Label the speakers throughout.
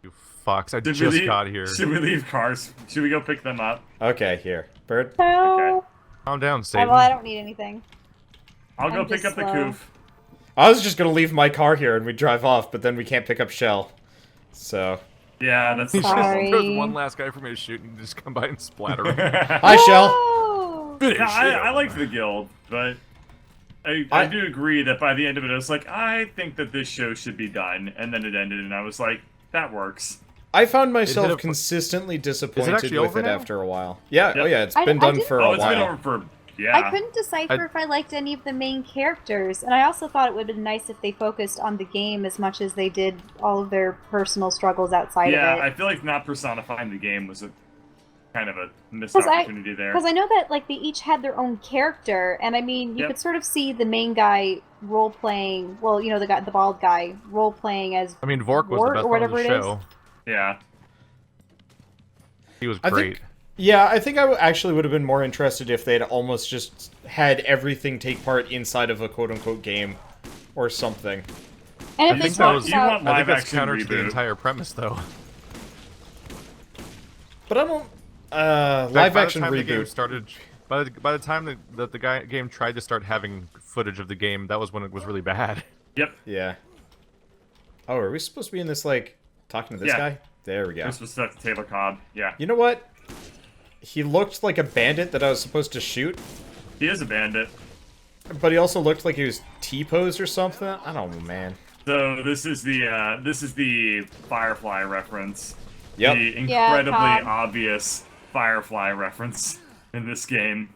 Speaker 1: You fucks. I
Speaker 2: Should
Speaker 1: just
Speaker 2: we
Speaker 1: got here.
Speaker 2: Should we leave cars? Should we go pick them up?
Speaker 3: Okay, here. Bird.
Speaker 4: No.
Speaker 1: Calm down,
Speaker 4: Oh,
Speaker 1: Satan.
Speaker 4: well, I don't need anything.
Speaker 2: I'll go
Speaker 4: I'm
Speaker 2: pick
Speaker 4: just
Speaker 2: up the
Speaker 4: slow.
Speaker 2: coof.
Speaker 3: I was just gonna leave my car here and we drive off, but then we can't pick up Shell. So.
Speaker 2: Yeah, that's
Speaker 1: He
Speaker 2: the
Speaker 1: just-
Speaker 4: Sorry.
Speaker 1: There's one last guy for me to shoot and just come by and splatter him.
Speaker 3: Hi, Shell.
Speaker 4: Whoa!
Speaker 2: No, I liked the guild, but I do agree that by the end of it, I was like, I think that this show should be done, and then it ended, and I was like, that works.
Speaker 3: I found
Speaker 1: hit
Speaker 3: myself
Speaker 1: a-
Speaker 3: consistently disappointed
Speaker 1: actually
Speaker 3: with
Speaker 1: over
Speaker 3: it
Speaker 1: now?
Speaker 3: after a while. Yeah,
Speaker 2: Yep.
Speaker 3: oh yeah, it's
Speaker 4: I-
Speaker 3: been
Speaker 4: I
Speaker 3: done
Speaker 4: didn't-
Speaker 3: for
Speaker 2: Oh,
Speaker 3: a
Speaker 2: it's been
Speaker 3: while.
Speaker 2: over for, yeah.
Speaker 4: I couldn't decipher if I liked any of the main characters, and I also thought it would have been nice if they focused on the game as much as they did all of their personal struggles outside
Speaker 2: Yeah,
Speaker 4: of
Speaker 2: I
Speaker 4: it.
Speaker 2: feel like not personifying the game was a kind of a missed opportunity there.
Speaker 4: Because I know that like they each had their own character, and I mean you
Speaker 2: Yep.
Speaker 4: could sort of see the main guy role playing. Well, you know the bald guy role playing as
Speaker 1: I mean, Vork was
Speaker 4: Wart
Speaker 1: the best
Speaker 4: or
Speaker 1: part of
Speaker 4: whatever
Speaker 1: the
Speaker 4: it is.
Speaker 1: show.
Speaker 2: Yeah.
Speaker 1: He was
Speaker 3: I
Speaker 1: great.
Speaker 3: think, yeah, I think I actually would have been more interested if they'd almost just had everything take part inside of a quote-unquote game or something.
Speaker 4: And
Speaker 1: I
Speaker 4: if they
Speaker 1: think that was-
Speaker 4: talked
Speaker 2: You want
Speaker 4: about
Speaker 1: I think
Speaker 2: live
Speaker 1: that's
Speaker 2: action
Speaker 1: counter to the
Speaker 2: reboot.
Speaker 1: entire premise, though.
Speaker 3: But I don't.
Speaker 1: In fact,
Speaker 3: Live
Speaker 1: by the
Speaker 3: action
Speaker 1: time the game
Speaker 3: reboot.
Speaker 1: started, by the time that the game tried to start having footage of the game, that was when it was really bad.
Speaker 2: Yep.
Speaker 3: Yeah. Oh, are we supposed to be in this, like, talking to this
Speaker 2: Yeah.
Speaker 3: guy? There we go.
Speaker 2: This was stuck to Taylor Cobb. Yeah.
Speaker 3: You know what? He looked like a bandit that I was supposed to shoot,
Speaker 2: He is a bandit.
Speaker 3: but he also looked like he was T-posed or something. I don't know, man.
Speaker 2: So this is the Firefly reference.
Speaker 3: Yep.
Speaker 2: The incredibly
Speaker 4: Cobb.
Speaker 2: obvious Firefly reference in this game.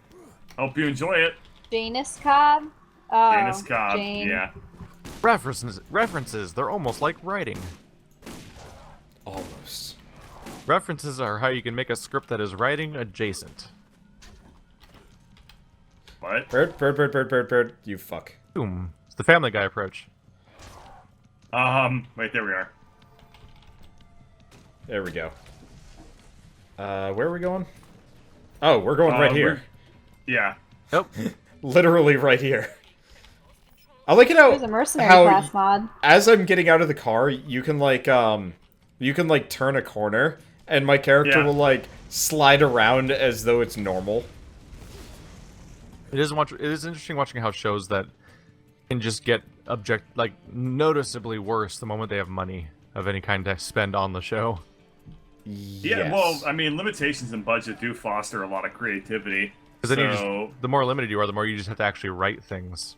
Speaker 2: Hope you enjoy it.
Speaker 4: Janus Cobb. Oh,
Speaker 2: Janus Cobb.
Speaker 4: Jane.
Speaker 2: Yeah.
Speaker 1: References, they're almost like writing.
Speaker 3: Almost.
Speaker 1: References are how you can make a script that is writing adjacent.
Speaker 2: What?
Speaker 3: Bird. You fuck.
Speaker 1: Boom. It's the Family Guy approach.
Speaker 2: Wait, there we are.
Speaker 3: There we go. Where are we going? Oh, we're going right here.
Speaker 2: Yeah.
Speaker 1: Nope.
Speaker 3: Literally right here. I like it how,
Speaker 4: There's a mercenary
Speaker 3: how
Speaker 4: class mod.
Speaker 3: as I'm getting out of the car, you can like turn a corner, and my character
Speaker 2: Yeah.
Speaker 3: will like slide around as though it's normal.
Speaker 1: It is interesting watching how shows that can just get noticeably worse the moment they have money of any kind to spend on the show.
Speaker 2: Yeah,
Speaker 3: Yes.
Speaker 2: well, I mean, limitations in budget do foster a lot of creativity.
Speaker 1: Because then
Speaker 2: So,
Speaker 1: the more limited you are, the more you just have to actually write things.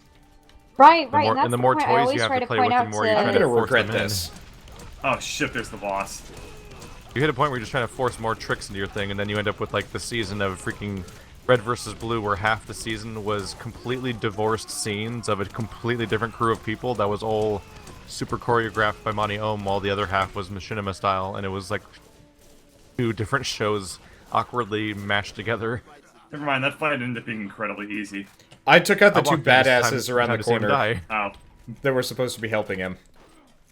Speaker 4: Right,
Speaker 1: The
Speaker 4: right.
Speaker 1: more,
Speaker 4: and that's
Speaker 1: and the more
Speaker 4: point. I
Speaker 1: toys
Speaker 4: always
Speaker 1: you have
Speaker 4: try
Speaker 1: to
Speaker 4: to
Speaker 1: play
Speaker 4: point
Speaker 1: with, the
Speaker 4: out
Speaker 1: more you
Speaker 4: to-
Speaker 1: try
Speaker 3: I'm
Speaker 1: to
Speaker 3: gonna
Speaker 1: force
Speaker 3: regret
Speaker 1: them in.
Speaker 3: this.
Speaker 2: oh shit, there's the boss.
Speaker 1: You hit a point where you're just trying to force more tricks into your thing, and then you end up with like the season of freaking Red versus Blue, where half the season was completely divorced scenes of a completely different crew of people that was all super choreographed by Monty Ohm, while the other half was machinima style, and it was like two different shows awkwardly mashed together.
Speaker 2: Never mind, that fight ended up being incredibly easy.
Speaker 3: I took out the
Speaker 1: I
Speaker 3: two
Speaker 1: walked in just
Speaker 3: badasses
Speaker 1: time-
Speaker 3: around
Speaker 1: time
Speaker 3: the
Speaker 1: to see him
Speaker 3: corner
Speaker 1: die.
Speaker 2: Oh.
Speaker 3: that were supposed to be helping him.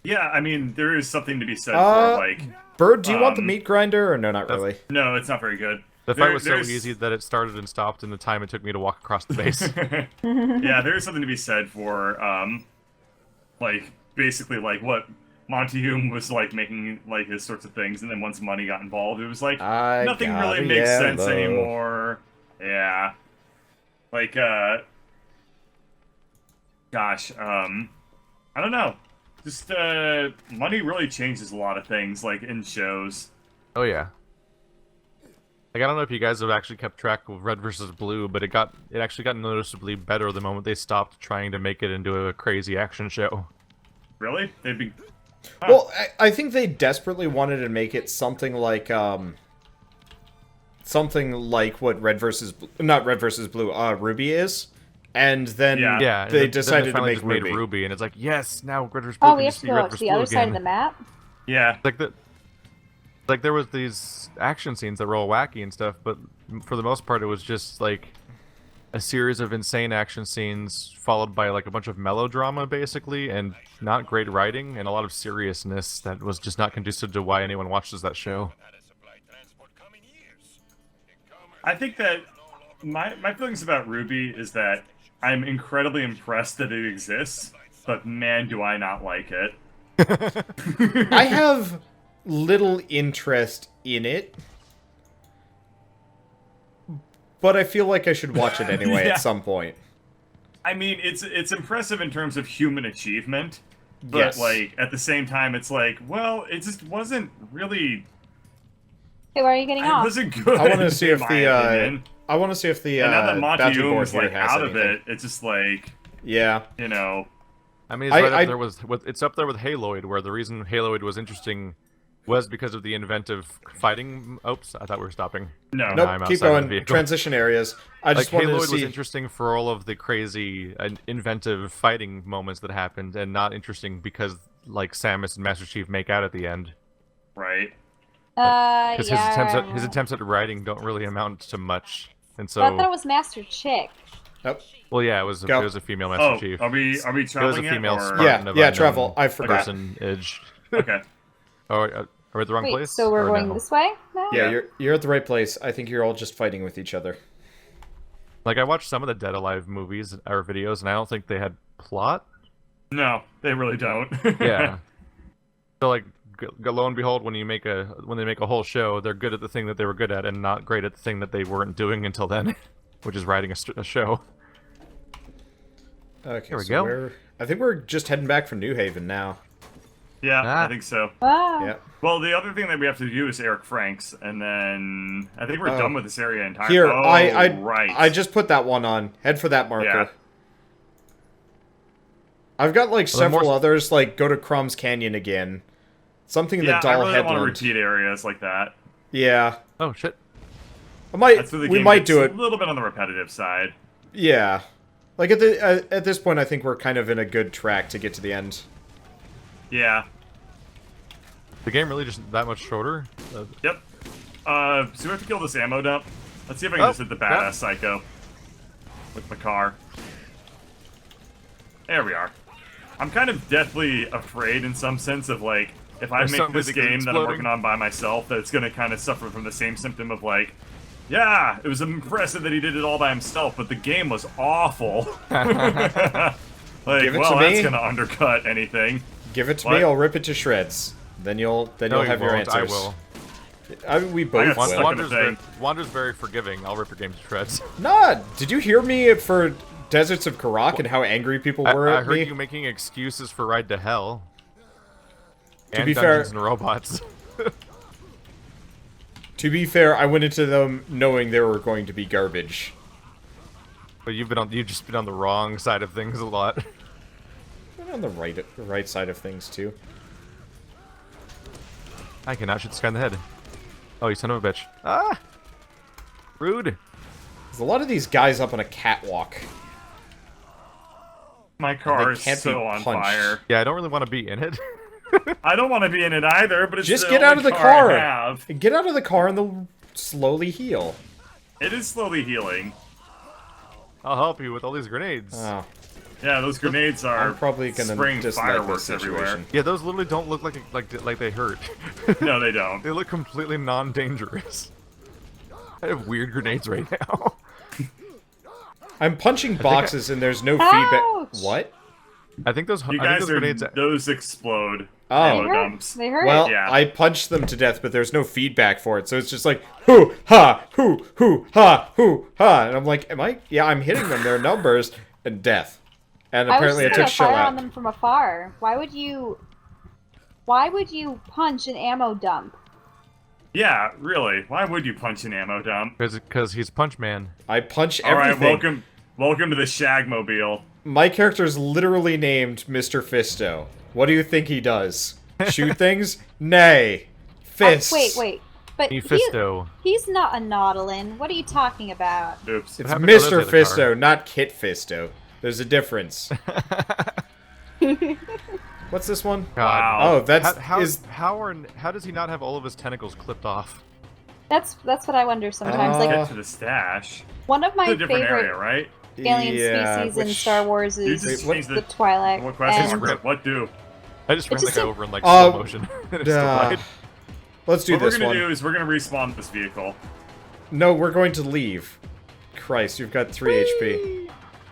Speaker 2: Yeah, I mean, there is something to be said for, like...
Speaker 3: Bird, do you want the
Speaker 2: Um,
Speaker 3: meat grinder, or no, not really?
Speaker 2: No, it's not very good.
Speaker 1: The fight
Speaker 2: There-
Speaker 1: was so
Speaker 2: there's-
Speaker 1: easy that it started and stopped in the time it took me to walk across the base.
Speaker 2: Yeah, there is something to be said for, like, basically, like, what Monty Hume was, like, making, like, his sorts of things, and then once money got involved, it was like,
Speaker 3: I
Speaker 2: nothing
Speaker 3: got
Speaker 2: really makes sense
Speaker 3: yellow.
Speaker 2: anymore. Yeah. Like, gosh, I don't know. Just, money really changes a lot of things, like, in shows.
Speaker 1: Oh yeah. Like I don't know if you guys have actually kept track of Red versus Blue, but it actually got noticeably better the moment they stopped trying to make it into a crazy action show.
Speaker 2: Really? They'd be...
Speaker 3: Well, I think they desperately wanted to make it something like what not Red versus Blue, Ruby is, and then
Speaker 2: Yeah.
Speaker 1: Yeah,
Speaker 3: they
Speaker 1: then
Speaker 3: decided to
Speaker 1: finally
Speaker 3: make
Speaker 1: just made
Speaker 3: Ruby.
Speaker 1: Ruby, and it's like, yes, now Red versus Blue
Speaker 4: Oh,
Speaker 1: can
Speaker 4: we have
Speaker 1: just
Speaker 4: to
Speaker 1: be
Speaker 4: go
Speaker 1: Red
Speaker 4: to
Speaker 1: versus
Speaker 4: the
Speaker 1: Blue
Speaker 4: other side of
Speaker 1: again.
Speaker 4: the map.
Speaker 2: Yeah.
Speaker 1: Like there was these action scenes that were all wacky and stuff, but for the most part, it was just like a series of insane action scenes followed by like a bunch of melodrama, basically, and not great writing and a lot of seriousness that was just not conducive to why anyone watches that show.
Speaker 2: I think that my feelings about Ruby is that I'm incredibly impressed that it exists, but man, do I not like it.
Speaker 3: I have little interest in it. But I feel like I should watch it anyway
Speaker 2: Yeah.
Speaker 3: at some point.
Speaker 2: I mean, it's impressive in terms of human achievement, but
Speaker 3: Yes.
Speaker 2: like at the same time, it's like, well, it just wasn't really.
Speaker 4: Hey, why are you getting
Speaker 2: It
Speaker 4: off?
Speaker 2: wasn't good.
Speaker 3: I want to see
Speaker 2: in
Speaker 3: if
Speaker 2: my
Speaker 3: the
Speaker 2: opinion.
Speaker 3: I want to see if the
Speaker 2: And now that
Speaker 3: bounty
Speaker 2: Monty
Speaker 3: board
Speaker 2: is
Speaker 3: here
Speaker 2: like
Speaker 3: has
Speaker 2: out of
Speaker 3: anything.
Speaker 2: it, it's just like,
Speaker 3: Yeah.
Speaker 2: you know,
Speaker 1: I mean, it's right up there with it's up there with Haloid, where the reason Haloid was interesting was because of the inventive fighting. Oops, I thought we were stopping.
Speaker 2: no.
Speaker 3: Nope,
Speaker 1: I'm
Speaker 3: keep
Speaker 1: outside of the
Speaker 3: going.
Speaker 1: vehicle.
Speaker 3: Transition areas. I just
Speaker 1: Like
Speaker 3: wanted
Speaker 1: Haloid
Speaker 3: to see.
Speaker 1: was interesting for all of the crazy and inventive fighting moments that happened, and not interesting because like Samus and Master Chief make out at the end.
Speaker 2: Right.
Speaker 1: Because
Speaker 4: Yeah.
Speaker 1: his attempts at writing don't really amount to much, and
Speaker 4: But I thought it
Speaker 1: so
Speaker 4: was Master Chick.
Speaker 3: Oh,
Speaker 1: well, yeah, it was a female Master
Speaker 2: Oh,
Speaker 1: Chief.
Speaker 2: are we
Speaker 1: It was a
Speaker 2: traveling
Speaker 1: female
Speaker 2: it, or...
Speaker 1: Spartan
Speaker 3: yeah,
Speaker 1: of
Speaker 3: yeah.
Speaker 1: unknown
Speaker 3: Travel. I forgot.
Speaker 1: Personage.
Speaker 2: Okay.
Speaker 1: Oh, are we at the wrong
Speaker 4: Wait,
Speaker 1: place?
Speaker 4: so we're
Speaker 1: or
Speaker 4: going
Speaker 1: no?
Speaker 4: this way now?
Speaker 3: Yeah,
Speaker 2: Yeah.
Speaker 3: you're at the right place. I think you're all just fighting with each other.
Speaker 1: Like I watched some of the Dead Alive movies or videos, and I don't think they had plot.
Speaker 2: No, they really don't.
Speaker 1: Yeah. So like, lo and behold, when they make a whole show, they're good at the thing that they were good at, and not great at the thing that they weren't doing until then, which is writing a show.
Speaker 3: Okay,
Speaker 1: Here we
Speaker 3: so
Speaker 1: go.
Speaker 3: I think we're just heading back from New Haven now.
Speaker 2: Yeah,
Speaker 1: Ah.
Speaker 2: I think so.
Speaker 4: Wow.
Speaker 3: Yeah.
Speaker 2: Well, the other thing that we have to do is Eric Franks, and then I think we're
Speaker 3: Oh.
Speaker 2: done with this area entirely.
Speaker 3: Here,
Speaker 2: oh, right.
Speaker 3: I just put that one on. Head for that marker.
Speaker 2: Yeah.
Speaker 3: I've got like
Speaker 1: Well, then
Speaker 3: several
Speaker 1: more-
Speaker 3: others, like go to Crumb's Canyon again. Something in
Speaker 2: Yeah,
Speaker 3: the
Speaker 2: I
Speaker 3: Dull
Speaker 2: really don't want to
Speaker 3: Headland.
Speaker 2: repeat areas like that.
Speaker 3: Yeah,
Speaker 1: Oh shit!
Speaker 2: That's where the
Speaker 3: we
Speaker 2: game
Speaker 3: might
Speaker 2: gets
Speaker 3: do
Speaker 2: a
Speaker 3: it.
Speaker 2: little bit on the repetitive side.
Speaker 3: Yeah, like at this point, I think we're kind of in a good track to get to the end.
Speaker 2: Yeah.
Speaker 1: The game really just that much shorter.
Speaker 2: Yep. So we have to kill this ammo dump. Let's see if I can
Speaker 1: Oh,
Speaker 2: just hit the badass
Speaker 1: yeah.
Speaker 2: psycho with my car. There we are. I'm kind of deathly afraid in some sense of like, if I
Speaker 1: There's
Speaker 2: make
Speaker 1: something
Speaker 2: this
Speaker 1: that
Speaker 2: game
Speaker 1: keeps
Speaker 2: that I'm
Speaker 1: exploding.
Speaker 2: working on by myself, that it's gonna kind of suffer from the same symptom of like, yeah, it was impressive that he did it all by himself, but the game was awful. Like,
Speaker 3: Give it
Speaker 2: well,
Speaker 3: to me.
Speaker 2: that's gonna undercut anything.
Speaker 3: Give it to
Speaker 2: What?
Speaker 3: me, I'll rip it to shreds. Then you'll
Speaker 1: No, you
Speaker 3: have your
Speaker 1: won't.
Speaker 3: answers.
Speaker 1: I will.
Speaker 3: We
Speaker 2: I
Speaker 3: both
Speaker 2: got stuck
Speaker 3: will.
Speaker 2: in the thing.
Speaker 1: Wander's very forgiving. I'll rip your game to shreds.
Speaker 3: Nah, did you hear me for Deserts of Karak and how angry people were
Speaker 1: I
Speaker 3: at
Speaker 1: heard
Speaker 3: me?
Speaker 1: you making excuses for Ride to Hell.
Speaker 3: To
Speaker 1: And
Speaker 3: be fair-
Speaker 1: Dungeons and Robots.
Speaker 3: To be fair, I went into them knowing they were going to be garbage.
Speaker 1: But you've just been on the wrong side of things a lot.
Speaker 3: I'm on the right side of things too.
Speaker 1: I cannot shoot this guy in the head. Oh, you son of a bitch. Ah! Rude.
Speaker 3: There's a lot of these guys up on a catwalk.
Speaker 2: My car
Speaker 3: They
Speaker 2: is
Speaker 3: can't be
Speaker 2: so on
Speaker 3: punched.
Speaker 2: fire.
Speaker 1: Yeah, I don't really want to be in it.
Speaker 2: I don't want to be in it either, but it's
Speaker 3: Just
Speaker 2: the
Speaker 3: get out of
Speaker 2: only
Speaker 3: the
Speaker 2: car.
Speaker 3: car.
Speaker 2: I have.
Speaker 3: Get out of the car and they'll slowly heal.
Speaker 2: It is slowly healing.
Speaker 1: I'll help you with all these grenades.
Speaker 3: Oh,
Speaker 2: Yeah, those grenades are
Speaker 3: I'm probably gonna
Speaker 2: spraying
Speaker 3: dislike this
Speaker 2: fireworks
Speaker 3: situation.
Speaker 2: everywhere.
Speaker 1: Yeah, those literally don't look like they hurt.
Speaker 2: No, they don't.
Speaker 1: They look completely non-dangerous. I have weird grenades right now.
Speaker 3: I'm punching boxes and there's no
Speaker 4: Ouch!
Speaker 3: feedback. What?
Speaker 1: I think those.
Speaker 2: You
Speaker 1: I think
Speaker 2: guys
Speaker 1: those
Speaker 2: are
Speaker 1: grenades.
Speaker 2: those explode.
Speaker 3: Oh.
Speaker 2: ammo
Speaker 4: They hurt.
Speaker 2: dumps.
Speaker 4: They hurt.
Speaker 3: Well,
Speaker 2: Yeah.
Speaker 3: I punched them to death, but there's no feedback for it, so it's just like hoo ha hoo ha, and I'm like, am I? Yeah, I'm hitting them. Their numbers and death, and
Speaker 4: I was
Speaker 3: apparently I
Speaker 4: just
Speaker 3: took
Speaker 4: gonna
Speaker 3: shell
Speaker 4: fire
Speaker 3: out.
Speaker 4: on them from afar. Why would you? Why would you punch an ammo dump?
Speaker 2: Yeah, really. Why would you punch an ammo dump?
Speaker 1: Because he's Punch Man.
Speaker 3: I punch
Speaker 2: All right,
Speaker 3: everything.
Speaker 2: welcome to the Shagmobile.
Speaker 3: My character's literally named Mr. Fisto. What do you think he does? Shoot things? Nay. Fists.
Speaker 4: Wait. But
Speaker 1: Mephisto.
Speaker 4: he's not a Nautilin. What are you talking about?
Speaker 2: Oops.
Speaker 3: It's
Speaker 1: happened to
Speaker 3: Mr.
Speaker 1: Elizabeth in the car?
Speaker 3: Fisto, not Kit Fisto. There's a difference. What's this one?
Speaker 1: God.
Speaker 3: Oh, that's
Speaker 1: How does he not have all of his tentacles clipped off?
Speaker 4: That's what I wonder sometimes. Like
Speaker 2: Get to the stash.
Speaker 4: one of my
Speaker 2: It's a different
Speaker 4: favorite
Speaker 2: area, right?
Speaker 4: alien
Speaker 3: Yeah,
Speaker 4: species in
Speaker 3: which-
Speaker 4: Star Wars
Speaker 2: You
Speaker 4: is
Speaker 2: just
Speaker 3: what-
Speaker 2: changed
Speaker 4: the Twi'lek.
Speaker 2: What question?
Speaker 4: and
Speaker 1: mark?
Speaker 2: What do?
Speaker 1: I just ran
Speaker 4: just
Speaker 1: the guy
Speaker 4: a-
Speaker 1: over in like
Speaker 3: Uh,
Speaker 1: slow motion. And it still died.
Speaker 3: Let's do
Speaker 2: What we're
Speaker 3: this
Speaker 2: gonna
Speaker 3: one.
Speaker 2: do is we're gonna respawn this vehicle.
Speaker 3: No, we're going to leave. Christ, you've got 3 HP.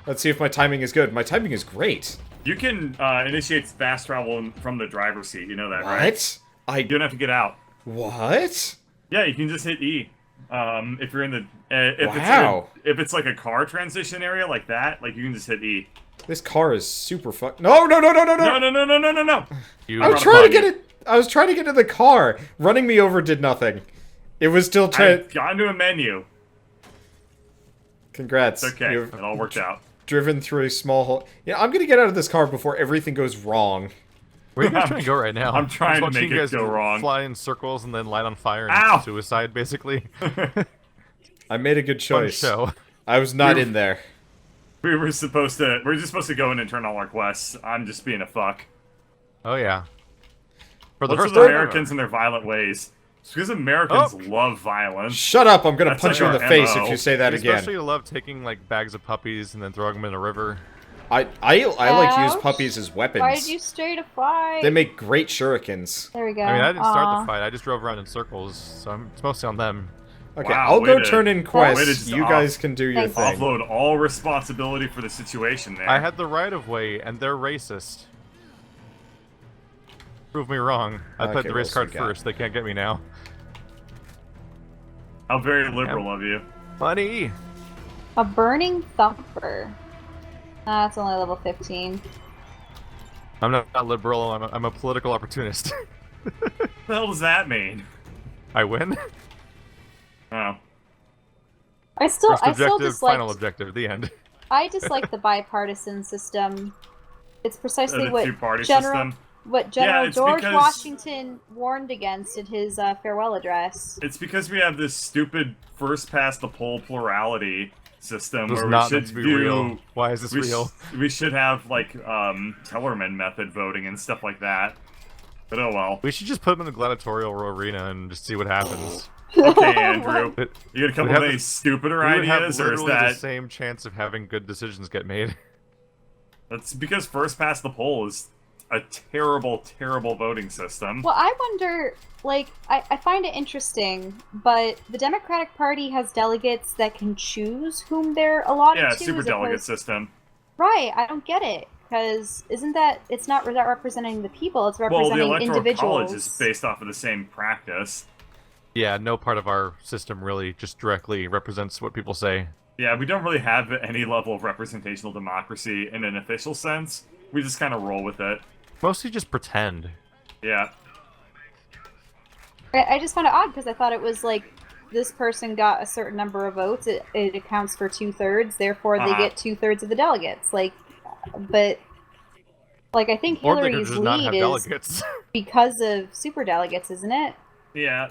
Speaker 3: Let's see if my timing is good. My timing is great.
Speaker 2: You can initiate fast travel from the driver's seat. You know that, right?
Speaker 3: What?
Speaker 2: You don't have to get out.
Speaker 3: What?
Speaker 2: Yeah, you can just hit E. If you're in the
Speaker 3: Wow.
Speaker 2: if it's like a car transition area like that, like you can just hit E.
Speaker 3: This car is super fuck. No, no, no, no, no,
Speaker 2: No,
Speaker 3: no.
Speaker 2: no, no, no, no, no, no.
Speaker 1: You
Speaker 3: I was trying to get it. I was trying to get in the car. Running me over did nothing. It was still trying.
Speaker 2: I've gone to a menu.
Speaker 3: Congrats.
Speaker 2: It's okay.
Speaker 3: You've
Speaker 2: It all worked out.
Speaker 3: driven through a small hole. Yeah, I'm gonna get out of this car before everything goes wrong.
Speaker 1: Where are you guys trying to go right now?
Speaker 2: I'm trying to
Speaker 1: watching
Speaker 2: make
Speaker 1: you
Speaker 2: it
Speaker 1: guys
Speaker 2: go wrong.
Speaker 1: Fly in circles and then light on fire and
Speaker 2: Ow!
Speaker 1: suicide, basically.
Speaker 3: I made a good
Speaker 1: Fun
Speaker 3: choice.
Speaker 1: show.
Speaker 3: I was not
Speaker 2: You're-
Speaker 3: in there.
Speaker 2: We're just supposed to go in and turn all our quests. I'm just being a fuck.
Speaker 1: Oh yeah. For the
Speaker 2: What's
Speaker 1: first
Speaker 2: with
Speaker 1: time
Speaker 2: Americans and their violent ways? It's because Americans love violence.
Speaker 3: Shut up! I'm gonna
Speaker 2: That's
Speaker 3: punch
Speaker 2: like
Speaker 3: you in the
Speaker 2: our
Speaker 3: face
Speaker 2: MO.
Speaker 3: if you say that
Speaker 1: I
Speaker 3: again.
Speaker 1: especially love taking like bags of puppies and then throwing them in a river.
Speaker 3: I like to use
Speaker 4: Ouch.
Speaker 3: puppies as weapons.
Speaker 4: Why did you stray to fight?
Speaker 3: They make great shurikens.
Speaker 4: There we go.
Speaker 1: I mean, I didn't start
Speaker 4: Aw.
Speaker 1: the fight. I just drove around in circles, so it's mostly on them.
Speaker 3: Okay,
Speaker 2: Wow,
Speaker 3: I'll
Speaker 2: way
Speaker 3: go
Speaker 2: to-
Speaker 3: turn in
Speaker 2: way to
Speaker 3: quests.
Speaker 2: just
Speaker 3: You guys can do your
Speaker 4: Thanks.
Speaker 3: thing.
Speaker 2: Offload all responsibility for the situation there.
Speaker 1: I had the right of way, and they're racist. Prove me wrong. I
Speaker 3: Okay,
Speaker 1: played the
Speaker 3: what
Speaker 1: race
Speaker 3: else
Speaker 1: card
Speaker 3: we got?
Speaker 1: first. They can't get me now.
Speaker 2: How very liberal of you.
Speaker 1: Funny.
Speaker 4: A burning thumper. That's only level 15.
Speaker 1: I'm not liberal. I'm a political opportunist.
Speaker 2: What the hell does that mean?
Speaker 1: I win.
Speaker 2: Oh.
Speaker 4: I still
Speaker 1: First objective,
Speaker 4: dislike.
Speaker 1: final objective. The end.
Speaker 4: I dislike the bipartisan system. It's precisely
Speaker 2: The
Speaker 4: what
Speaker 2: two-party
Speaker 4: General
Speaker 2: system.
Speaker 4: General
Speaker 2: it's
Speaker 4: George
Speaker 2: because-
Speaker 4: Washington warned against in his farewell address.
Speaker 2: It's because we have this stupid first past the poll plurality system
Speaker 1: This is
Speaker 2: where we
Speaker 1: not
Speaker 2: should
Speaker 1: meant to be
Speaker 2: do.
Speaker 1: real. Why is this real?
Speaker 2: We should have like Tellerman method voting and stuff like that. But oh well.
Speaker 1: We should just put them in the gladiatorial arena and just see what happens.
Speaker 2: Okay, Andrew.
Speaker 1: But
Speaker 2: You got a couple
Speaker 1: We'd have
Speaker 2: of any
Speaker 1: the-
Speaker 2: stupider
Speaker 1: we would have
Speaker 2: ideas, or is
Speaker 1: literally the
Speaker 2: that
Speaker 1: same chance of having good decisions get made.
Speaker 2: that's because first past the poll is a terrible, terrible voting system?
Speaker 4: Well, I wonder, like, I find it interesting, but the Democratic Party has delegates that can choose whom they're allotted
Speaker 2: Yeah,
Speaker 4: to.
Speaker 2: super
Speaker 4: as
Speaker 2: delegate
Speaker 4: opposed-
Speaker 2: system.
Speaker 4: Right, I don't get it. Because isn't that, it's not representing the people, it's
Speaker 2: Well, the
Speaker 4: representing
Speaker 2: electoral
Speaker 4: individuals.
Speaker 2: college is based off of the same practice.
Speaker 1: Yeah, no part of our system really just directly represents what people say.
Speaker 2: Yeah, we don't really have any level of representational democracy in an official sense. We just kind of roll with it.
Speaker 1: Mostly just pretend.
Speaker 2: Yeah.
Speaker 4: I just found it odd because I thought it was like this person got a certain number of votes. It accounts for 2/3, therefore they
Speaker 2: Uh-huh.
Speaker 4: get 2/3 of the delegates. Like, but like I think
Speaker 1: Or they could
Speaker 4: Hillary's
Speaker 1: just not have
Speaker 4: lead is
Speaker 1: delegates.
Speaker 4: because of super delegates, isn't it?
Speaker 2: Yeah.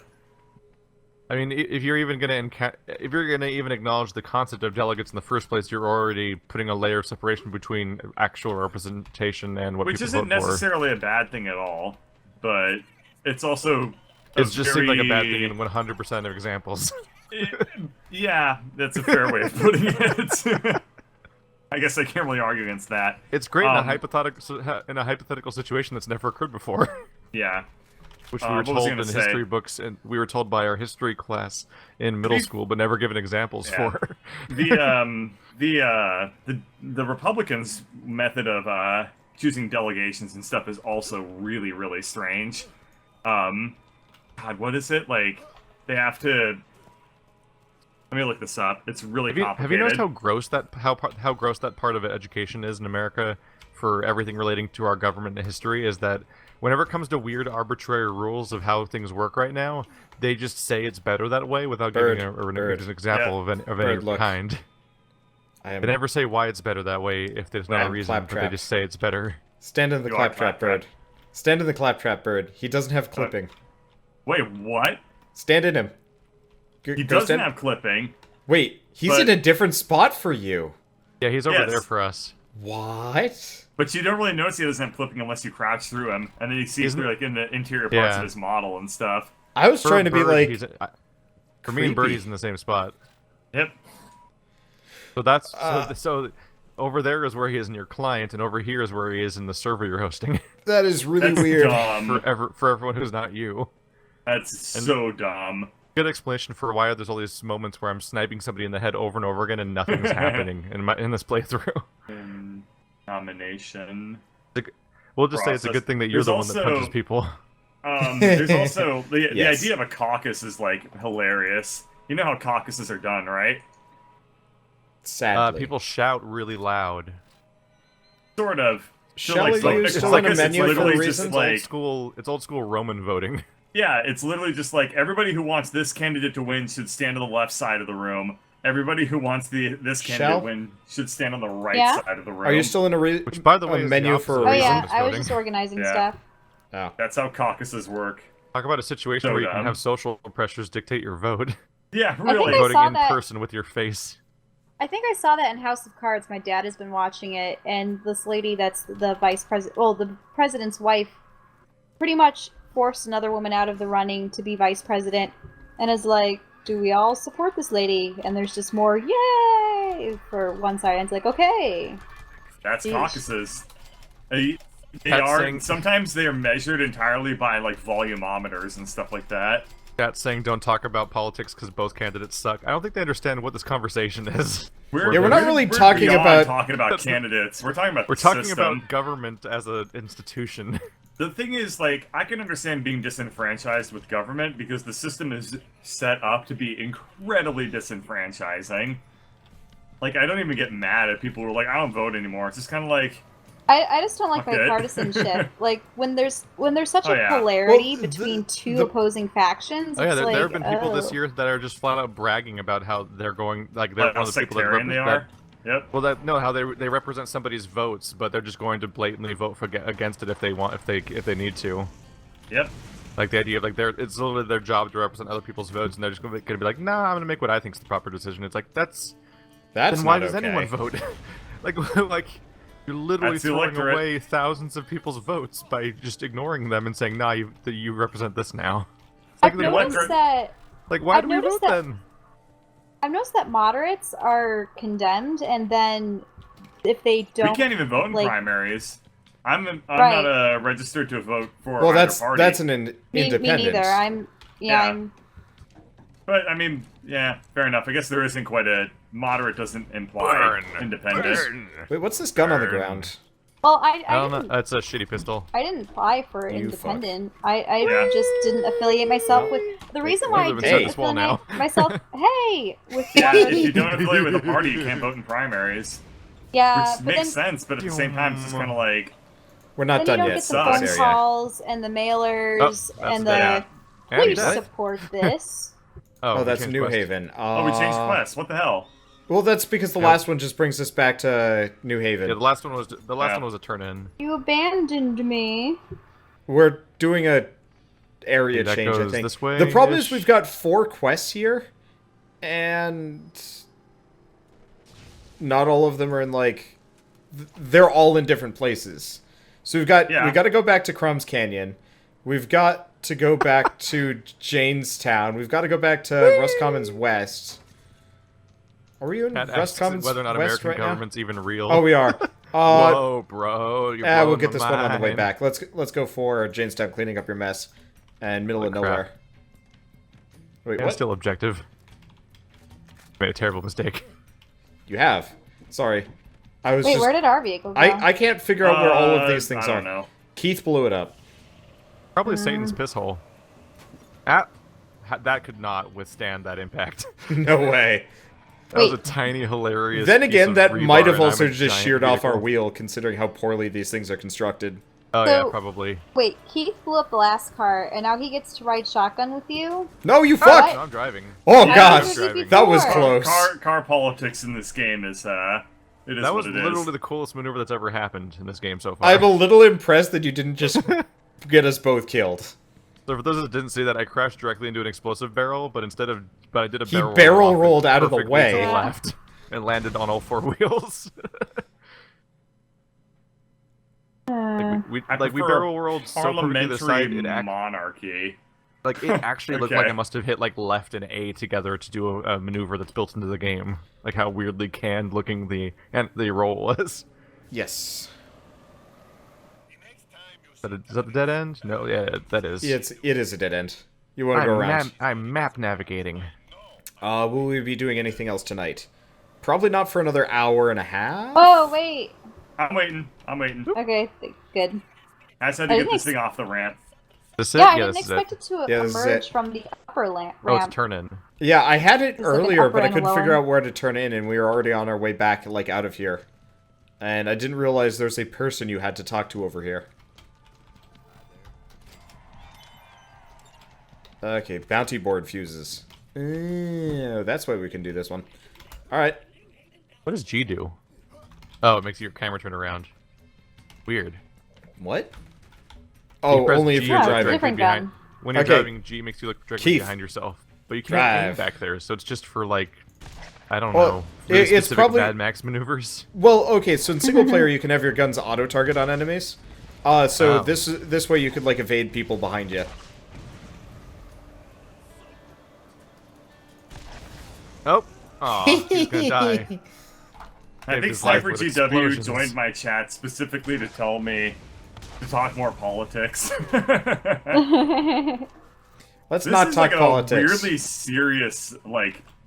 Speaker 1: I mean, if you're even gonna if you're gonna even acknowledge the concept of delegates in the first place, you're already putting a layer of separation between actual representation and what
Speaker 2: Which
Speaker 1: people
Speaker 2: isn't
Speaker 1: vote for.
Speaker 2: necessarily a bad thing at all, but it's also
Speaker 1: It just seems like a bad
Speaker 2: very-
Speaker 1: thing in 100% of examples.
Speaker 2: Yeah, that's a fair way of putting it. I guess I can't really argue against that.
Speaker 1: It's great in
Speaker 2: Um,
Speaker 1: a hypothetical situation that's never occurred before,
Speaker 2: Yeah.
Speaker 1: which we
Speaker 2: What
Speaker 1: were
Speaker 2: was I
Speaker 1: told
Speaker 2: gonna
Speaker 1: in
Speaker 2: say?
Speaker 1: history books, and we were told by our history class in middle
Speaker 2: These-
Speaker 1: school, but never given examples
Speaker 2: Yeah.
Speaker 1: for.
Speaker 2: The Republicans' method of choosing delegations and stuff is also really, really strange. God, what is it? Like, they have to. Let me look this up. It's really
Speaker 1: Have you
Speaker 2: complicated.
Speaker 1: noticed how gross how gross that part of education is in America for everything relating to our government and history? Is that whenever it comes to weird arbitrary rules of how things work right now, they just say it's better that way without
Speaker 3: Bird,
Speaker 1: giving an
Speaker 3: bird.
Speaker 1: example of any
Speaker 3: Bird, look.
Speaker 1: kind.
Speaker 3: I am
Speaker 1: They never say why it's better that way if there's not
Speaker 3: I'm
Speaker 1: a reason, but they
Speaker 3: claptrap.
Speaker 1: just say it's better.
Speaker 3: Stand in the
Speaker 2: You are
Speaker 3: claptrap
Speaker 2: claptrap.
Speaker 3: bird. Stand in the claptrap bird. He doesn't have clipping.
Speaker 2: Wait, what?
Speaker 3: Stand in him.
Speaker 2: He
Speaker 3: Go
Speaker 2: doesn't
Speaker 3: stand-
Speaker 2: have clipping.
Speaker 3: Wait, he's
Speaker 2: but-
Speaker 3: in a different spot for you.
Speaker 1: Yeah, he's over
Speaker 2: Yes.
Speaker 1: there for us.
Speaker 3: What?
Speaker 2: But you don't really notice he doesn't have clipping unless you crouch through him, and then you see
Speaker 1: Isn't-
Speaker 2: through like in the interior parts
Speaker 1: Yeah.
Speaker 2: of his model and stuff.
Speaker 3: I was
Speaker 1: For
Speaker 3: trying to be
Speaker 1: Bird,
Speaker 3: like,
Speaker 1: for me and Bird,
Speaker 3: creepy.
Speaker 1: he's in the same spot.
Speaker 2: Yep.
Speaker 1: So that's
Speaker 3: Uh.
Speaker 1: so over there is where he is in your client, and over here is where he is in the server you're hosting.
Speaker 3: that is really
Speaker 2: That's
Speaker 3: weird.
Speaker 2: dumb.
Speaker 1: for everyone who's not you.
Speaker 2: That's so dumb.
Speaker 1: Good explanation for why there's all these moments where I'm sniping somebody in the head over and over again and nothing's happening in this playthrough.
Speaker 2: Nomination.
Speaker 1: We'll just say it's a
Speaker 2: Process.
Speaker 1: good thing that you're
Speaker 2: There's
Speaker 1: the one that
Speaker 2: also-
Speaker 1: punches people.
Speaker 2: There's also the
Speaker 3: Yes.
Speaker 2: idea of a caucus is like hilarious. You know how caucuses are done, right?
Speaker 3: Sadly.
Speaker 1: People shout really loud.
Speaker 2: Sort of. So,
Speaker 3: Shall
Speaker 2: like,
Speaker 3: we use
Speaker 2: it's
Speaker 3: still
Speaker 2: like
Speaker 3: in a
Speaker 2: it's
Speaker 3: menu for
Speaker 2: literally
Speaker 3: reasons?
Speaker 2: just
Speaker 1: It's
Speaker 2: like
Speaker 1: old school. It's old school Roman voting.
Speaker 2: yeah, it's literally just like everybody who wants this candidate to win should stand on the left side of the room. Everybody who wants this candidate
Speaker 3: Shall?
Speaker 2: to win should stand on the right
Speaker 4: Yeah?
Speaker 2: side of the room.
Speaker 3: Are you still in a,
Speaker 1: Which, by the way,
Speaker 3: a
Speaker 1: is the
Speaker 3: menu
Speaker 1: opposite
Speaker 3: for
Speaker 1: of
Speaker 3: a
Speaker 4: Oh
Speaker 3: reason?
Speaker 4: yeah, I was
Speaker 1: voting.
Speaker 4: just organizing
Speaker 2: Yeah.
Speaker 4: stuff.
Speaker 3: Oh.
Speaker 2: That's how caucuses work.
Speaker 1: Talk about a situation
Speaker 2: So
Speaker 1: where you can
Speaker 2: dumb.
Speaker 1: have social pressures dictate your vote.
Speaker 2: Yeah,
Speaker 4: think
Speaker 2: really.
Speaker 4: I
Speaker 1: Voting
Speaker 4: saw
Speaker 1: in
Speaker 4: that-
Speaker 1: person with your face.
Speaker 4: I think I saw that in House of Cards. My dad has been watching it, and this lady that's the vice president, well, the president's wife, pretty much forced another woman out of the running to be vice president, and is like, do we all support this lady? And there's just more yay for one side, and it's like, okay.
Speaker 2: That's
Speaker 4: Yeesh.
Speaker 2: caucuses. They
Speaker 1: That's
Speaker 2: are
Speaker 1: saying-
Speaker 2: sometimes they are measured entirely by like volumometers and stuff like that.
Speaker 1: Chat saying don't talk about politics because both candidates suck. I don't think they understand what this conversation is.
Speaker 3: Yeah, we're not really talking
Speaker 2: beyond
Speaker 3: about-
Speaker 2: talking about candidates. We're talking about
Speaker 1: We're
Speaker 2: the
Speaker 1: talking
Speaker 2: system.
Speaker 1: about government as an institution.
Speaker 2: The thing is, like, I can understand being disenfranchised with government because the system is set up to be incredibly disenfranchising. Like, I don't even get mad at people who are like, I don't vote anymore. It's just kind of like,
Speaker 4: I just don't like
Speaker 2: Okay.
Speaker 4: bipartisanship. Like when there's such
Speaker 2: Oh,
Speaker 4: a
Speaker 2: yeah.
Speaker 4: polarity
Speaker 3: Well,
Speaker 4: between two
Speaker 3: the-
Speaker 4: opposing factions.
Speaker 1: Oh yeah,
Speaker 4: it's
Speaker 1: there,
Speaker 4: like,
Speaker 1: there have been people this
Speaker 4: oh.
Speaker 1: year that are just flat out bragging about how they're going, like they're
Speaker 2: like how
Speaker 1: one of the people that,
Speaker 2: sectarian they are. Yep.
Speaker 1: well, that no, how they represent somebody's votes, but they're just going to blatantly vote for against it if they want, if they need to.
Speaker 2: Yep.
Speaker 1: Like the idea of like it's literally their job to represent other people's votes, and they're just going to be like, nah, I'm going to make what I think is the proper decision. It's like
Speaker 3: That's
Speaker 1: then why
Speaker 3: not
Speaker 1: does
Speaker 3: okay.
Speaker 1: anyone vote? like you're literally
Speaker 2: That's the
Speaker 1: throwing
Speaker 2: electorate.
Speaker 1: away thousands of people's votes by just ignoring them and saying, nah, you represent this now. It's
Speaker 4: I've
Speaker 1: like,
Speaker 4: noticed
Speaker 2: electorate-
Speaker 4: that
Speaker 1: like why
Speaker 4: I've
Speaker 1: do we vote
Speaker 4: noticed that-
Speaker 1: then?
Speaker 4: I've noticed that moderates are condemned, and then if they don't,
Speaker 2: We can't even vote in
Speaker 4: like-
Speaker 2: primaries. I'm
Speaker 4: Right.
Speaker 2: not registered to vote for
Speaker 3: Well,
Speaker 2: either
Speaker 3: that's
Speaker 2: party.
Speaker 3: an
Speaker 4: me
Speaker 3: independent.
Speaker 4: neither. I'm
Speaker 2: Yeah.
Speaker 4: I'm
Speaker 2: But I mean, yeah, fair enough. I guess there isn't quite a moderate doesn't imply
Speaker 1: Burn.
Speaker 2: independent.
Speaker 3: Wait, what's this gun on the
Speaker 1: Burn.
Speaker 3: ground?
Speaker 4: well,
Speaker 1: I don't know. That's a shitty pistol.
Speaker 4: I didn't apply for
Speaker 3: You
Speaker 4: independent. I
Speaker 2: Yeah.
Speaker 4: just didn't affiliate myself with the reason why I
Speaker 1: live
Speaker 4: didn't
Speaker 1: inside
Speaker 3: this
Speaker 1: wall now.
Speaker 4: affiliate myself. Hey, with
Speaker 2: Yeah,
Speaker 4: one
Speaker 2: if
Speaker 4: of
Speaker 2: you
Speaker 4: the-
Speaker 2: don't affiliate with a party, you can't vote in primaries.
Speaker 4: yeah,
Speaker 2: Which
Speaker 4: but
Speaker 2: makes
Speaker 4: then,
Speaker 2: sense, but at the same time, it's just kind of like,
Speaker 3: We're not
Speaker 4: then
Speaker 3: done
Speaker 4: you don't
Speaker 3: yet.
Speaker 4: get the
Speaker 2: Sucks.
Speaker 4: phone
Speaker 3: This area.
Speaker 4: calls and the mailers
Speaker 1: Oh, that's
Speaker 4: and
Speaker 1: the-
Speaker 4: the
Speaker 2: yeah.
Speaker 1: And
Speaker 4: please
Speaker 1: that-
Speaker 4: support this.
Speaker 3: Oh,
Speaker 1: we
Speaker 3: that's
Speaker 1: changed
Speaker 3: New
Speaker 1: quest.
Speaker 3: Haven.
Speaker 2: oh, we changed quests. What the hell?
Speaker 3: Well, that's because the
Speaker 1: Yep.
Speaker 3: last one just brings us back to New Haven.
Speaker 1: Yeah, the last one was
Speaker 2: Yeah.
Speaker 1: a turn in.
Speaker 4: You abandoned me.
Speaker 3: We're doing a area
Speaker 1: Okay, that
Speaker 3: change, I
Speaker 1: goes
Speaker 3: think.
Speaker 1: this
Speaker 3: The problem is
Speaker 1: way-ish.
Speaker 3: we've got 4 quests here, and not all of them are in like they're all in different places. So we've got to go back to Crumbs Canyon. We've got to go back to Janestown. We've got to go back to Rustcommons West. Are we in
Speaker 1: Cat asks
Speaker 3: Rustcommons
Speaker 1: whether or not
Speaker 3: West
Speaker 1: American
Speaker 3: right now?
Speaker 1: government's even real.
Speaker 3: Oh, we are.
Speaker 1: Whoa, bro! You're
Speaker 3: We'll
Speaker 1: blowing
Speaker 3: get
Speaker 1: my
Speaker 3: this one on the way
Speaker 1: mind.
Speaker 3: back. Let's go for Janestown, cleaning up your mess, and middle of
Speaker 1: Holy crap.
Speaker 3: nowhere. Wait,
Speaker 1: Yeah,
Speaker 3: what?
Speaker 1: still objective. Made a terrible mistake.
Speaker 3: You have. Sorry, I was
Speaker 4: Wait,
Speaker 3: just.
Speaker 4: where did our vehicle go?
Speaker 3: I can't figure out where all of these things
Speaker 2: I don't
Speaker 3: are.
Speaker 2: know.
Speaker 3: Keith blew it up.
Speaker 1: Probably Satan's piss hole. That could not withstand that impact.
Speaker 3: No way.
Speaker 1: That was a
Speaker 4: Wait.
Speaker 1: tiny, hilarious.
Speaker 3: Then
Speaker 1: piece
Speaker 3: again,
Speaker 1: of
Speaker 3: that
Speaker 1: rebar,
Speaker 3: might have
Speaker 1: and I'm
Speaker 3: also
Speaker 1: a
Speaker 3: just
Speaker 1: giant
Speaker 3: sheared off our
Speaker 1: vehicle.
Speaker 3: wheel, considering how poorly these things are constructed.
Speaker 1: Oh
Speaker 4: So-
Speaker 1: yeah, probably.
Speaker 4: Wait, Keith blew up the last car, and now he gets to ride shotgun with you?
Speaker 3: No, you
Speaker 4: What?
Speaker 3: fuck!
Speaker 1: No, I'm driving.
Speaker 3: Oh
Speaker 2: Yeah,
Speaker 3: gosh,
Speaker 1: I was
Speaker 3: that was
Speaker 4: before.
Speaker 3: close.
Speaker 2: Car politics in this game is it is
Speaker 1: That was
Speaker 2: what it
Speaker 1: literally
Speaker 2: is.
Speaker 1: the coolest maneuver that's ever happened in this game so far.
Speaker 3: I'm a little impressed that you didn't just get us both killed.
Speaker 1: So for those that didn't see that, I crashed directly into an explosive barrel, but I did a
Speaker 3: He
Speaker 1: barrel
Speaker 3: barrel
Speaker 1: roll off
Speaker 3: rolled out of the
Speaker 1: perfectly
Speaker 3: way.
Speaker 1: to the
Speaker 4: Yeah.
Speaker 1: left and landed on all 4 wheels. we
Speaker 2: I
Speaker 1: we
Speaker 2: prefer
Speaker 1: barrel rolled so perfectly to the side.
Speaker 2: Parliamentary monarchy.
Speaker 1: It actually looked
Speaker 2: Okay.
Speaker 1: like I must have hit like left and A together to do a maneuver that's built into the game. Like how weirdly canned looking the roll was.
Speaker 3: Yes.
Speaker 1: Is that the dead end? No, yeah, that is.
Speaker 3: It is a dead end. You want to go around.
Speaker 1: I'm map navigating.
Speaker 3: Will we be doing anything else tonight? Probably not for another hour and a half.
Speaker 4: Oh, wait.
Speaker 2: I'm waiting.
Speaker 4: Okay, good.
Speaker 2: I just had to
Speaker 4: I
Speaker 2: get
Speaker 4: think-
Speaker 2: this thing off the ramp.
Speaker 1: This it?
Speaker 4: Yeah, I
Speaker 1: Yeah,
Speaker 4: didn't
Speaker 1: this is
Speaker 4: expect
Speaker 1: it.
Speaker 4: it to
Speaker 3: Yeah, this is
Speaker 4: emerge
Speaker 3: it.
Speaker 4: from the upper ramp.
Speaker 1: Oh, it's turn in.
Speaker 3: Yeah, I had it
Speaker 4: It's like an
Speaker 3: earlier,
Speaker 4: upper
Speaker 3: but I
Speaker 4: and a
Speaker 3: couldn't figure
Speaker 4: lower.
Speaker 3: out where to turn in, and we were already on our way back, like, out of here. And I didn't realize there's a person you had to talk to over here. Okay, bounty board fuses. That's why we can do this one. Alright.
Speaker 1: What does G do? Oh, it makes your camera turn around. Weird.
Speaker 3: What?
Speaker 1: You
Speaker 3: Oh,
Speaker 1: press
Speaker 3: only if
Speaker 1: G,
Speaker 3: you're
Speaker 1: you look
Speaker 3: driving.
Speaker 1: directly
Speaker 4: Different
Speaker 1: behind.
Speaker 4: gun.
Speaker 1: When you're
Speaker 3: Okay.
Speaker 1: driving, G makes you look directly
Speaker 3: Keith.
Speaker 1: behind yourself. But you can't
Speaker 3: Drive.
Speaker 1: aim back there, so it's just for, like, I don't
Speaker 3: Well,
Speaker 1: know. Really
Speaker 3: it's
Speaker 1: specific
Speaker 3: probably-
Speaker 1: Mad Max maneuvers.
Speaker 3: Well, okay, so in single player you can have your guns auto-target on enemies. So
Speaker 1: Oh.
Speaker 3: this way you could, like, evade people behind you.
Speaker 1: Oh. Aw, he's gonna die.
Speaker 2: I
Speaker 1: Saved
Speaker 2: think
Speaker 1: his life
Speaker 2: Sniper
Speaker 1: with
Speaker 2: GW
Speaker 1: explosions.
Speaker 2: joined my chat specifically to tell me to talk more politics.
Speaker 3: Let's
Speaker 2: This
Speaker 3: not
Speaker 2: is
Speaker 3: talk
Speaker 2: like
Speaker 3: politics.
Speaker 2: a weirdly serious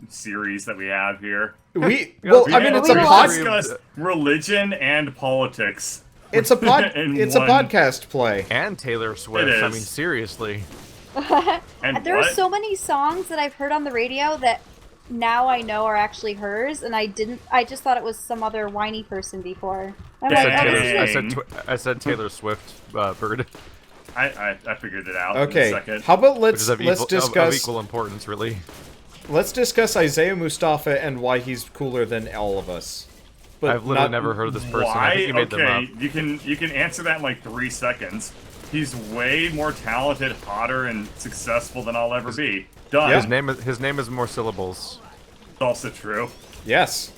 Speaker 2: series that we have here.
Speaker 3: Well, I mean,
Speaker 2: We
Speaker 3: it's a
Speaker 4: realize-
Speaker 3: pod.
Speaker 2: discuss religion and politics.
Speaker 3: It's a pod.
Speaker 2: in
Speaker 3: It's a
Speaker 2: one-
Speaker 3: podcast play.
Speaker 1: And Taylor Swift.
Speaker 2: It
Speaker 1: I
Speaker 2: is.
Speaker 1: mean, seriously.
Speaker 2: And
Speaker 4: There
Speaker 2: what?
Speaker 4: are so many songs that I've heard on the radio that now I know are actually hers, and I just thought it was some other whiny person before. I'm
Speaker 1: I
Speaker 4: like,
Speaker 1: said
Speaker 4: oh,
Speaker 1: Taylor,
Speaker 4: this is
Speaker 2: Dang.
Speaker 1: I said Taylor Swift, Bird.
Speaker 2: I figured it out in a
Speaker 3: Okay,
Speaker 2: second.
Speaker 3: how about
Speaker 1: Which is
Speaker 3: let's
Speaker 1: of
Speaker 3: discuss
Speaker 1: equal importance, really.
Speaker 3: let's discuss Isaiah Mustafa and why he's cooler than all of us. But
Speaker 1: I've literally
Speaker 3: not-
Speaker 1: never heard of this person. I
Speaker 2: Why?
Speaker 1: think you made them
Speaker 2: Okay,
Speaker 1: up.
Speaker 2: you can answer that in like 3 seconds. He's way more talented, hotter, and successful than I'll ever be. Done.
Speaker 3: Yeah.
Speaker 1: His name is more syllables.
Speaker 2: It's also true.
Speaker 3: Yes.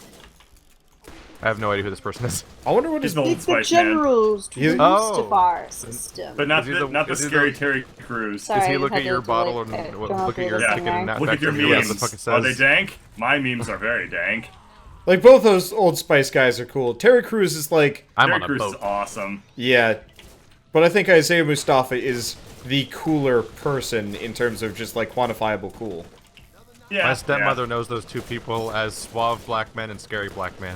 Speaker 1: I have no idea who this person is.
Speaker 3: I wonder what
Speaker 2: He's
Speaker 3: his.
Speaker 2: the Old
Speaker 4: It's the
Speaker 2: Spice man.
Speaker 4: generals to
Speaker 3: You-
Speaker 4: the
Speaker 1: Oh.
Speaker 4: Mustafar system.
Speaker 2: But not
Speaker 1: Is he
Speaker 2: the,
Speaker 1: the-
Speaker 2: not the
Speaker 1: is he
Speaker 2: scary
Speaker 1: the-
Speaker 2: Terry Crews.
Speaker 4: Sorry,
Speaker 1: Does he
Speaker 4: I
Speaker 1: look
Speaker 4: had
Speaker 1: at your
Speaker 4: to
Speaker 1: bottle
Speaker 4: delete
Speaker 1: and
Speaker 4: it.
Speaker 1: look
Speaker 4: Don't
Speaker 1: at
Speaker 4: do
Speaker 1: your
Speaker 4: this
Speaker 1: ticket
Speaker 4: thing
Speaker 1: and
Speaker 4: there.
Speaker 1: not
Speaker 2: Look at your
Speaker 1: whatever
Speaker 2: memes.
Speaker 1: the fuck it
Speaker 2: Are they
Speaker 1: says?
Speaker 2: dank? My memes are very dank.
Speaker 3: Like both those Old Spice guys are cool. Terry Crews is like,
Speaker 1: I'm
Speaker 2: Terry
Speaker 1: on a
Speaker 2: Crews is
Speaker 1: boat.
Speaker 2: awesome.
Speaker 3: yeah, but I think Isaiah Mustafa is the cooler person in terms of just like quantifiable cool.
Speaker 2: Yeah.
Speaker 1: My stepmother knows those two people as suave black men and scary black man.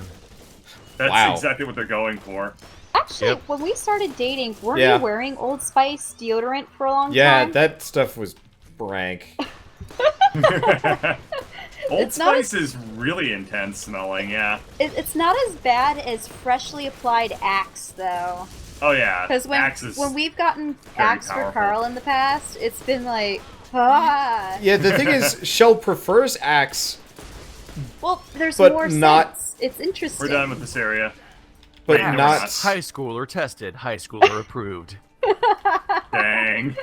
Speaker 2: That's
Speaker 3: Wow.
Speaker 2: exactly what they're going for.
Speaker 4: Actually,
Speaker 1: Yep.
Speaker 4: when we started dating, weren't
Speaker 3: Yeah.
Speaker 4: you wearing Old Spice deodorant for a long
Speaker 3: Yeah,
Speaker 4: time?
Speaker 3: that stuff was rank.
Speaker 2: Old
Speaker 4: It's not
Speaker 2: Spice is really intense smelling, yeah.
Speaker 4: It's not as bad as freshly applied Axe, though.
Speaker 2: Oh yeah.
Speaker 4: Because
Speaker 2: Axe is
Speaker 4: when we've gotten
Speaker 2: very
Speaker 4: Axe for
Speaker 2: powerful.
Speaker 4: Carl in the past, it's been like, ah.
Speaker 3: Yeah, the thing is, Shell prefers Axe,
Speaker 4: Well, there's
Speaker 3: But
Speaker 4: more
Speaker 3: not-
Speaker 4: sense. It's interesting.
Speaker 2: We're done with this area.
Speaker 3: but
Speaker 2: Yeah,
Speaker 3: not.
Speaker 2: we're
Speaker 1: High schooler tested, high schooler approved.
Speaker 2: Dang.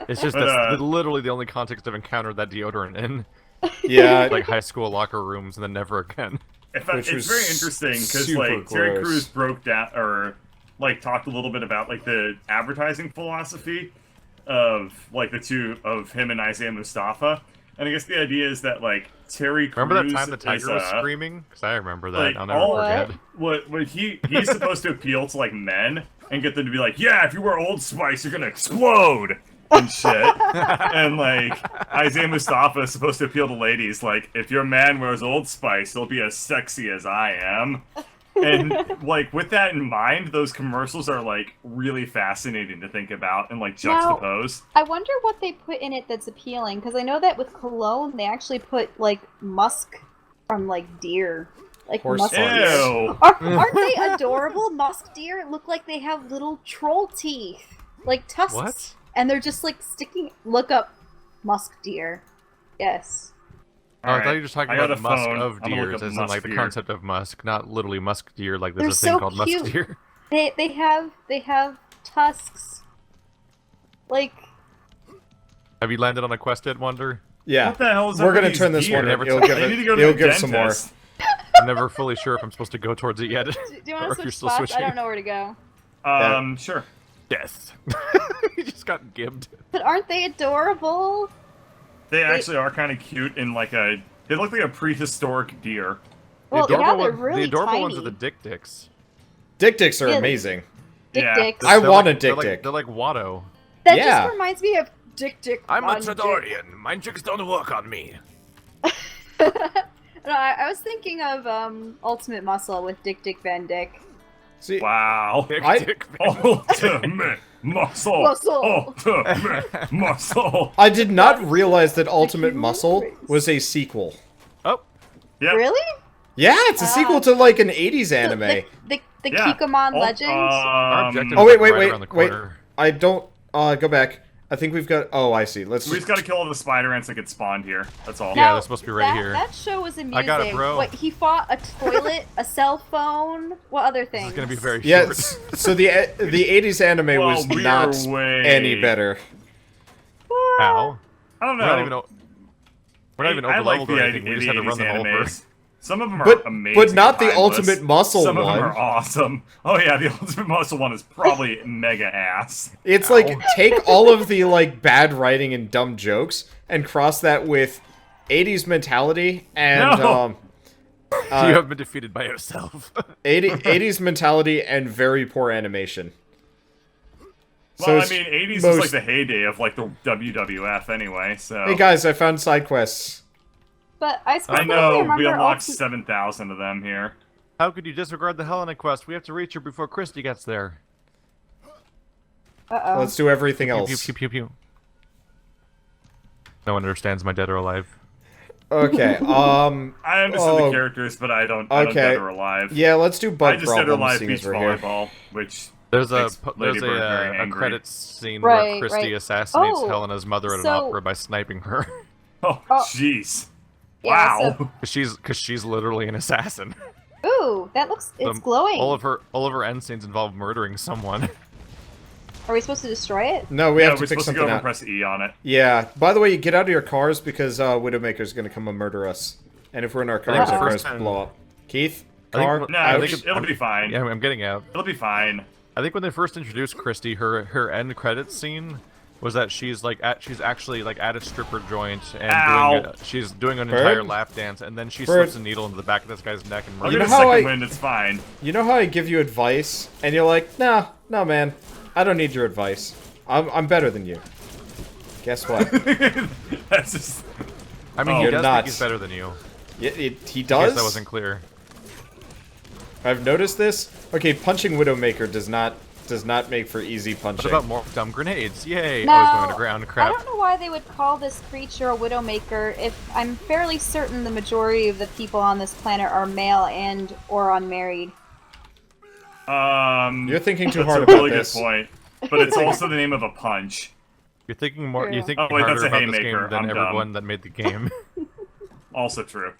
Speaker 1: It's just
Speaker 2: But,
Speaker 1: that's literally the only context I've encountered that deodorant in.
Speaker 3: Yeah,
Speaker 1: Like high school locker rooms and then never again.
Speaker 3: Which
Speaker 2: It's
Speaker 3: was
Speaker 2: very interesting because
Speaker 3: super
Speaker 2: like Terry
Speaker 3: gross.
Speaker 2: Crews broke down or like talked a little bit about like the advertising philosophy of like the two of him and Isaiah Mustafa. And I guess the idea is that like Terry Crews
Speaker 1: Remember that time the
Speaker 2: is,
Speaker 1: tiger was screaming? Because I remember that.
Speaker 2: like,
Speaker 1: I'll never
Speaker 2: all-
Speaker 1: forget.
Speaker 2: What he's supposed to appeal to like men and get them to be like, yeah, if you wear Old Spice, you're gonna explode and shit. And like Isaiah Mustafa is supposed to appeal to ladies, like if your man wears Old Spice, he'll be as sexy as I am. And like with that in mind, those commercials are like really fascinating to think about and like
Speaker 4: Now-
Speaker 2: juxtapose.
Speaker 4: I wonder what they put in it that's appealing, because I know that with cologne, they actually put, like, musk from, like, deer. Like,
Speaker 3: Horse
Speaker 4: musk
Speaker 3: farts.
Speaker 4: deer.
Speaker 2: Ew.
Speaker 4: Aren't they adorable? Musk deer look like they have little troll teeth. Like, tusks.
Speaker 1: What?
Speaker 4: And they're just, like, sticking... Look up musk deer. Yes.
Speaker 1: Oh, I thought
Speaker 2: Alright,
Speaker 1: you were just talking
Speaker 2: I got
Speaker 1: about
Speaker 2: a
Speaker 1: musk
Speaker 2: phone.
Speaker 1: of
Speaker 2: I'm gonna look
Speaker 1: deers,
Speaker 2: up
Speaker 1: as in
Speaker 2: musk
Speaker 1: like the
Speaker 2: deer.
Speaker 1: concept of musk, not literally musk deer. Like
Speaker 4: They're
Speaker 1: there's a thing
Speaker 4: so
Speaker 1: called
Speaker 4: cute.
Speaker 1: musk deer.
Speaker 4: They have tusks. Like...
Speaker 1: Have you landed on a quest yet, Wonder?
Speaker 3: yeah.
Speaker 2: What the hell is
Speaker 3: We're
Speaker 2: up
Speaker 3: gonna
Speaker 2: with
Speaker 3: turn
Speaker 2: these
Speaker 3: this
Speaker 2: deer?
Speaker 3: one.
Speaker 1: Never
Speaker 3: It'll
Speaker 1: t-
Speaker 3: give
Speaker 2: They
Speaker 3: it.
Speaker 2: need to go to
Speaker 3: It'll
Speaker 2: the
Speaker 3: give some more.
Speaker 2: dentist.
Speaker 1: I'm never fully sure if I'm supposed to go towards it yet.
Speaker 4: Do you want
Speaker 1: Or
Speaker 4: to
Speaker 1: if you're
Speaker 4: switch
Speaker 1: still
Speaker 4: spots? I
Speaker 1: switching.
Speaker 4: don't know where to go.
Speaker 2: Sure.
Speaker 1: Death. He just got gibbed.
Speaker 4: But aren't they adorable?
Speaker 2: They actually are kind of cute in like a. They look like a prehistoric deer.
Speaker 4: Well,
Speaker 1: the
Speaker 4: yeah,
Speaker 1: adorable,
Speaker 4: they're really
Speaker 1: the adorable
Speaker 4: tiny.
Speaker 1: ones are the dick dicks.
Speaker 3: Dick dicks are
Speaker 4: Yeah.
Speaker 3: amazing.
Speaker 4: Dick
Speaker 2: Yeah.
Speaker 4: dicks.
Speaker 3: I
Speaker 1: They're
Speaker 3: want a
Speaker 1: like-
Speaker 3: dick
Speaker 1: they're
Speaker 3: dick.
Speaker 1: Like, they're like Watto.
Speaker 4: That
Speaker 3: Yeah.
Speaker 4: just reminds me of Dick Dick.
Speaker 1: I'm a
Speaker 4: Von Dick.
Speaker 1: Tadorian. My chicks don't work on me.
Speaker 4: No, I was thinking of Ultimate Muscle with Dick Dick Van Dyke.
Speaker 3: See,
Speaker 2: Wow.
Speaker 1: Dick
Speaker 2: Ultimate muscle.
Speaker 4: Muscle.
Speaker 2: Ultimate muscle.
Speaker 3: I did not realize that Ultimate Muscle was a sequel.
Speaker 1: Oh,
Speaker 2: Yep.
Speaker 4: Really?
Speaker 3: Yeah, it's a sequel to like an 80s anime.
Speaker 4: The
Speaker 2: Yeah.
Speaker 4: Kikomon Legends?
Speaker 1: our objective
Speaker 3: Oh,
Speaker 1: is
Speaker 3: wait,
Speaker 1: like
Speaker 3: wait,
Speaker 1: right around the
Speaker 3: wait.
Speaker 1: corner.
Speaker 3: I don't, go back. I think we've got, oh, I see. Let's
Speaker 2: We just gotta kill all the spider ants that get spawned here. That's all.
Speaker 1: Yeah,
Speaker 4: Now,
Speaker 1: they're supposed to be right here.
Speaker 4: That show was amusing.
Speaker 1: I got it, bro.
Speaker 4: What, he fought a toilet, a cell phone, what other things?
Speaker 1: This is gonna be very
Speaker 3: Yes,
Speaker 1: short.
Speaker 3: so the 80s anime
Speaker 2: Well,
Speaker 3: was
Speaker 2: we
Speaker 3: not
Speaker 2: are way-
Speaker 3: any better.
Speaker 1: Ow.
Speaker 2: I don't
Speaker 1: We're not
Speaker 2: know.
Speaker 1: even, we're not even
Speaker 2: I
Speaker 1: over
Speaker 2: like
Speaker 1: leveled or anything. We just had to run
Speaker 2: 80s
Speaker 1: them over.
Speaker 2: animes. Some of them are
Speaker 3: But
Speaker 2: amazing.
Speaker 3: not the
Speaker 2: timeless.
Speaker 3: Ultimate Muscle
Speaker 2: Some
Speaker 3: one.
Speaker 2: of them are awesome. Oh yeah, the Ultimate Muscle one is probably mega ass.
Speaker 3: It's
Speaker 1: Ow.
Speaker 3: like, take all of the, like, bad writing and dumb jokes and cross that with 80s mentality and,
Speaker 2: No.
Speaker 1: You have been defeated by yourself.
Speaker 3: 80s mentality and very poor animation. So
Speaker 2: Well, I
Speaker 3: it's
Speaker 2: mean, 80s is
Speaker 3: most-
Speaker 2: like the heyday of like the WWF anyway. So
Speaker 3: Hey guys, I found side quests.
Speaker 4: But I
Speaker 2: I
Speaker 4: specifically
Speaker 2: know we
Speaker 4: remember
Speaker 2: unlocked 7,000 of them here.
Speaker 1: How could you disregard the Helena quest? We have to reach her before Christy gets there.
Speaker 4: Uh-oh.
Speaker 3: Let's do everything
Speaker 1: Pew,
Speaker 3: else.
Speaker 1: pew, pew, pew. No one understands my dead or alive.
Speaker 3: Okay,
Speaker 2: I understand
Speaker 3: Oh.
Speaker 2: the characters, but I don't. I don't
Speaker 3: Okay.
Speaker 2: dead or alive.
Speaker 3: yeah, let's do
Speaker 2: I
Speaker 3: bug
Speaker 2: just dead or
Speaker 3: problems
Speaker 2: alive
Speaker 3: seeing as
Speaker 2: beach
Speaker 3: we're here.
Speaker 2: volleyball, which
Speaker 1: There's a
Speaker 2: makes
Speaker 1: there's
Speaker 2: Lady Bird very
Speaker 1: a
Speaker 2: angry.
Speaker 1: credits scene
Speaker 4: Right,
Speaker 1: where Christy
Speaker 4: right.
Speaker 1: assassinates
Speaker 4: Oh,
Speaker 1: Helena's mother at an
Speaker 4: so-
Speaker 1: opera by sniping her.
Speaker 2: Oh,
Speaker 4: Oh.
Speaker 2: jeez.
Speaker 4: Yeah,
Speaker 2: Wow.
Speaker 4: so-
Speaker 1: Cause she's literally an assassin.
Speaker 4: Ooh, that looks, it's
Speaker 1: The-
Speaker 4: glowing.
Speaker 1: All of her end scenes involve murdering someone.
Speaker 4: Are we supposed to destroy it?
Speaker 3: No, we
Speaker 2: Yeah,
Speaker 3: have to
Speaker 2: we're
Speaker 3: pick
Speaker 2: supposed to go
Speaker 3: something
Speaker 2: over and
Speaker 3: out.
Speaker 2: press E on it.
Speaker 3: Yeah. By the way, you get out of your cars because Widowmaker's gonna come and murder us. And if we're in our cars,
Speaker 1: the
Speaker 3: our
Speaker 1: first
Speaker 3: cars
Speaker 1: time-
Speaker 3: blow up. Keith,
Speaker 1: I think-
Speaker 3: car,
Speaker 2: No,
Speaker 1: I
Speaker 3: ouch.
Speaker 1: think
Speaker 2: it'll be fine.
Speaker 1: Yeah, I'm getting out.
Speaker 2: It'll be fine.
Speaker 1: I think when they first introduced Christy, her end credits scene was that she's actually like at a stripper joint and
Speaker 2: Ow.
Speaker 1: she's doing an
Speaker 3: Bird?
Speaker 1: entire lap dance, and then she
Speaker 3: Bird.
Speaker 1: slips a needle into the back of this guy's neck and
Speaker 2: I'll
Speaker 1: murders
Speaker 2: give
Speaker 3: know
Speaker 2: it a
Speaker 3: how
Speaker 2: second
Speaker 3: I-
Speaker 2: wind. It's fine.
Speaker 3: You know how I give you advice, and you're like, no, man, I don't need your advice. I'm better than you. Guess what?
Speaker 2: That's just.
Speaker 1: I mean,
Speaker 2: Oh,
Speaker 1: he
Speaker 3: you're
Speaker 1: does
Speaker 3: nuts.
Speaker 1: think he's better than you.
Speaker 3: He
Speaker 1: In case
Speaker 3: does.
Speaker 1: that wasn't clear.
Speaker 3: I've noticed this. Okay, punching Widowmaker does not make for easy
Speaker 1: What
Speaker 3: punching.
Speaker 1: about more dumb grenades? Yay!
Speaker 4: No,
Speaker 1: I was going to ground.
Speaker 4: I
Speaker 1: Crap.
Speaker 4: don't know why they would call this creature a Widowmaker if I'm fairly certain the majority of the people on this planet are male and or unmarried.
Speaker 3: You're thinking too
Speaker 2: That's
Speaker 3: hard
Speaker 2: a
Speaker 3: about
Speaker 2: really
Speaker 3: this.
Speaker 2: good point. But it's also the name of a punch.
Speaker 1: You're thinking more.
Speaker 4: True.
Speaker 1: You're thinking
Speaker 2: Oh, wait,
Speaker 1: harder
Speaker 2: that's a
Speaker 1: about this
Speaker 2: haymaker.
Speaker 1: game than
Speaker 2: I'm dumb.
Speaker 1: everyone that made the game.
Speaker 2: Also true.